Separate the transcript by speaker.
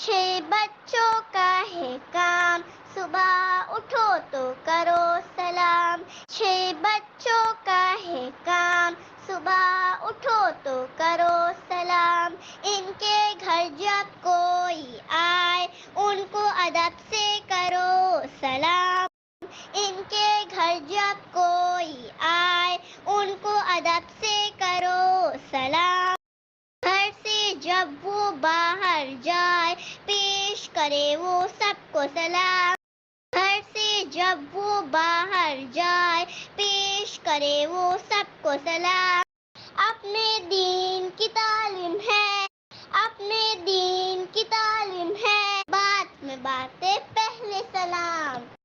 Speaker 1: چھ بچوں کا ہے کام، صبح اٹھو تو کرو سلام۔ چھ بچوں کا ہے کام، صبح اٹھو تو کرو سلام۔ ان کے گھر جب کوئی آئے، ان کو ادب سے کرو سلام۔ ان کے گھر جب کوئی آئے، ان کو ادب سے کرو سلام۔ گھر سے جب وہ باہر جائے، پیش کرے وہ سب کو سلام۔ گھر سے جب وہ باہر جائے، پیش کرے وہ سب کو سلام۔ اپنے دین کی تعلیم ہے، اپنے دین کی تعلیم ہے، بات میں باتیں پہلے سلام۔